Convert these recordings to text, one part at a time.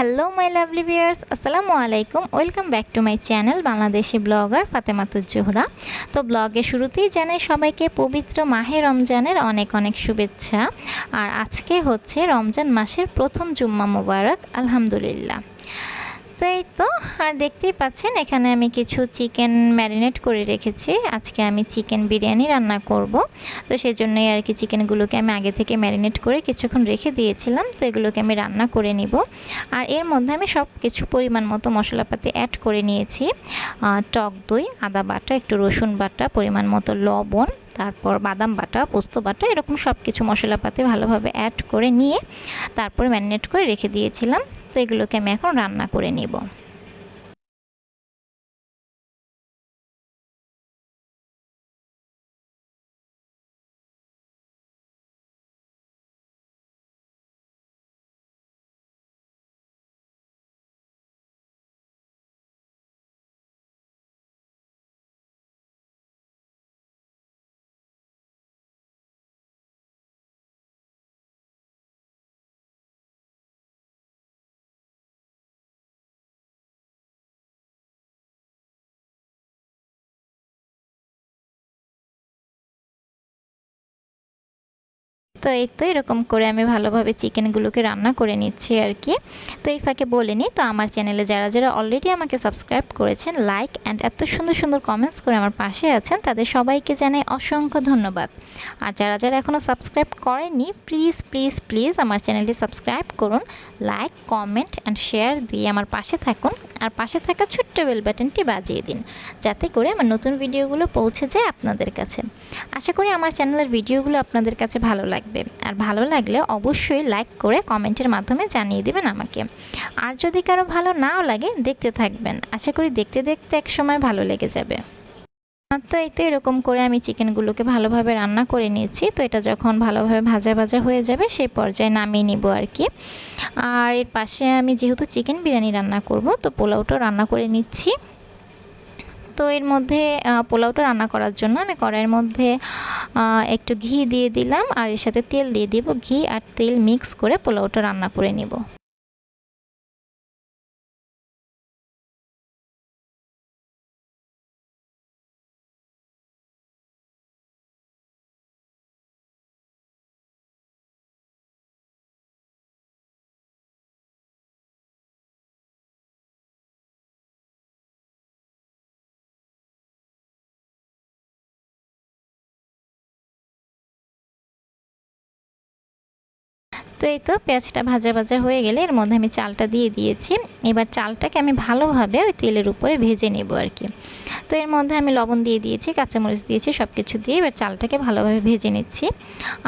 Hello my lovely viewers, আসসালামু আলাইকুম। Welcome back to my channel Bangladeshi blogger Fatematuz Zohra. তো ব্লগের শুরুতেই জানাই সবাইকে পবিত্র মাহে রমজানের অনেক অনেক শুভেচ্ছা। আর আজকে হচ্ছে রমজান মাসের প্রথম জুম্মা মোবারক, আলহামদুলিল্লাহ। তো এই তো, আর দেখতেই পাচ্ছেন এখানে আমি কিছু চিকেন ম্যারিনেট করে রেখেছি। আজকে আমি চিকেন বিরিয়ানি রান্না করব। তো সেজন্যই আর কি চিকেনগুলোকে আমি আগে থেকে ম্যারিনেট করে কিছুক্ষণ রেখে দিয়েছিলাম। তো এগুলোকে আমি রান্না করে নিব। আর এর মধ্যে আমি সব কিছু পরিমাণ মতো মশলাপাতি অ্যাড করে নিয়েছি। টক দই, আদা বাটা, একটু রসুন বাটা, পরিমাণ মতো লবণ, তারপর বাদাম বাটা, পোস্ত বাটা, এরকম সব কিছু মশলাপাতি ভালোভাবে অ্যাড করে নিয়ে তারপর ম্যারিনেট করে রেখে দিয়েছিলাম। তো এগুলোকে আমি এখন রান্না করে নিব। তো এই তো এরকম করে আমি ভালোভাবে চিকেনগুলোকে রান্না করে নিচ্ছি আর কি। তো এই ফাঁকে বলে নিই, তো আমার চ্যানেলে যারা যারা অলরেডি আমাকে সাবস্ক্রাইব করেছেন, লাইক অ্যান্ড এত সুন্দর সুন্দর কমেন্টস করে আমার পাশে আছেন, তাদের সবাইকে জানাই অসংখ্য ধন্যবাদ। আর যারা যারা এখনও সাবস্ক্রাইব করেননি, প্লিজ প্লিজ প্লিজ আমার চ্যানেলটি সাবস্ক্রাইব করুন, লাইক, কমেন্ট অ্যান্ড শেয়ার দিয়ে আমার পাশে থাকুন। আর পাশে থাকা ছোট্ট বেল বাটনটি বাজিয়ে দিন, যাতে করে আমার নতুন ভিডিওগুলো পৌঁছে যায় আপনাদের কাছে। আশা করি আমার চ্যানেলের ভিডিওগুলো আপনাদের কাছে ভালো লাগবে। আর ভালো লাগলে অবশ্যই লাইক করে কমেন্টের মাধ্যমে জানিয়ে দেবেন আমাকে। আর যদি কারো ভালো নাও লাগে, দেখতে থাকবেন, আশা করি দেখতে দেখতে এক সময় ভালো লেগে যাবে। তো এই তো এরকম করে আমি চিকেনগুলোকে ভালোভাবে রান্না করে নিয়েছি। তো এটা যখন ভালোভাবে ভাজা ভাজা হয়ে যাবে, সেই পর্যায়ে নামিয়ে নিব আর কি। আর এর পাশে আমি যেহেতু চিকেন বিরিয়ানি রান্না করব, তো পোলাওটাও রান্না করে নিচ্ছি। তো এর মধ্যে পোলাওটা রান্না করার জন্য আমি কড়াইয়ের মধ্যে একটু ঘি দিয়ে দিলাম, আর এর সাথে তেল দিয়ে দিব। ঘি আর তেল মিক্স করে পোলাওটা রান্না করে নিব। তো এই তো পেঁয়াজটা ভাজা ভাজা হয়ে গেলে এর মধ্যে আমি চালটা দিয়ে দিয়েছি। এবার চালটাকে আমি ভালোভাবে ওই তেলের উপরে ভেজে নেব আর কি। তো এর মধ্যে আমি লবণ দিয়ে দিয়েছি, কাঁচামরিচ দিয়েছি, সব কিছু দিয়ে এবার চালটাকে ভালোভাবে ভেজে নিচ্ছি।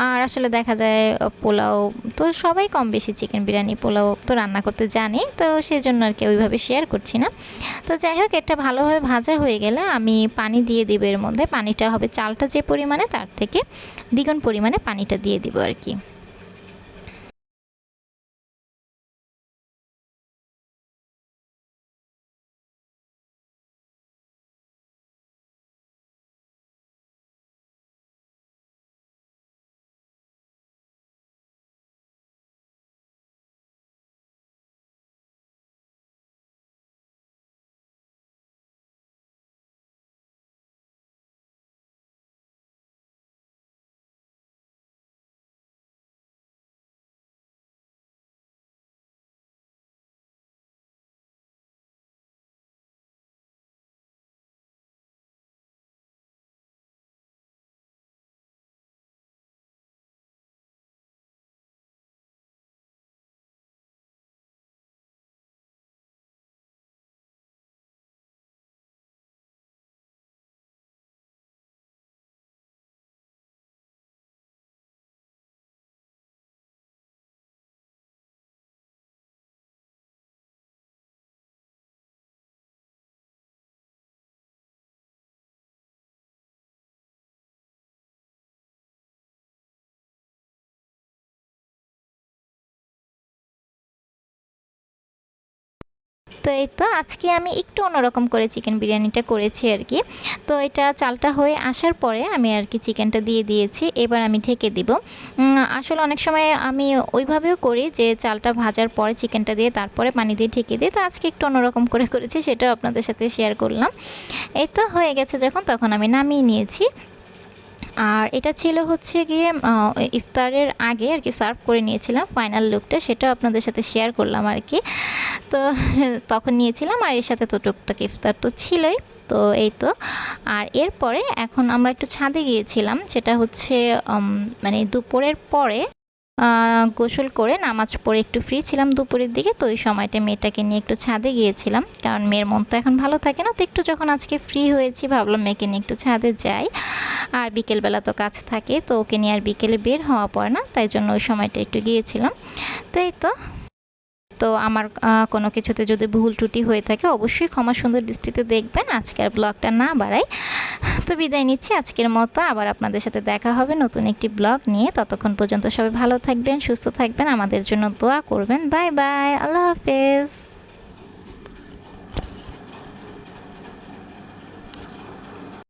আর আসলে দেখা যায় পোলাও তো সবাই কম বেশি চিকেন বিরিয়ানি পোলাও তো রান্না করতে জানি, তো সেজন্য আর কি ওইভাবে শেয়ার করছি না। তো যাই হোক, এটা ভালোভাবে ভাজা হয়ে গেলে আমি পানি দিয়ে দিব। এর মধ্যে পানিটা হবে চালটা যে পরিমাণে, তার থেকে দ্বিগুণ পরিমাণে পানিটা দিয়ে দিব আর কি। তো এই তো আজকে আমি একটু অন্যরকম করে চিকেন বিরিয়ানিটা করেছি আর কি। তো এটা চালটা হয়ে আসার পরে আমি আর কি চিকেনটা দিয়ে দিয়েছি। এবার আমি ঢেকে দিব। আসলে অনেক সময় আমি ওইভাবেও করি যে চালটা ভাজার পরে চিকেনটা দিয়ে তারপরে পানি দিয়ে ঢেকে দিই। তো আজকে একটু অন্যরকম করে করেছি, সেটাও আপনাদের সাথে শেয়ার করলাম। এই তো হয়ে গেছে যখন, তখন আমি নামিয়ে নিয়েছি। আর এটা ছিল হচ্ছে গিয়ে ইফতারের আগে আর কি সার্ভ করে নিয়েছিলাম, ফাইনাল লুকটা সেটাও আপনাদের সাথে শেয়ার করলাম আর কি। তো তখন নিয়েছিলাম, আর এর সাথে তো টুকটাক ইফতার তো ছিলই। তো এই তো, আর এরপরে এখন আমরা একটু ছাদে গিয়েছিলাম, সেটা হচ্ছে মানে দুপুরের পরে গোসল করে নামাজ পড়ে একটু ফ্রি ছিলাম দুপুরের দিকে। তো ওই সময়টা মেয়েটাকে নিয়ে একটু ছাদে গিয়েছিলাম, কারণ মেয়ের মন তো এখন ভালো থাকে না। তো একটু যখন আজকে ফ্রি হয়েছি ভাবলাম মেয়েকে নিয়ে একটু ছাদে যাই। আর বিকেলবেলা তো কাজ থাকে, তো ওকে নিয়ে আর বিকেলে বের হওয়া পড়ে না, তাই জন্য ওই সময়টা একটু গিয়েছিলাম। তো এই তো, তো আমার কোনো কিছুতে যদি ভুল ত্রুটি হয়ে থাকে অবশ্যই ক্ষমা সুন্দর দৃষ্টিতে দেখবেন। আজকের ব্লগটা না বাড়াই, তো বিদায় নিচ্ছি আজকের মতো। আবার আপনাদের সাথে দেখা হবে নতুন একটি ব্লগ নিয়ে। ততক্ষণ পর্যন্ত সবাই ভালো থাকবেন, সুস্থ থাকবেন, আমাদের জন্য দোয়া করবেন। বাই বাই, আল্লাহ হাফেজ।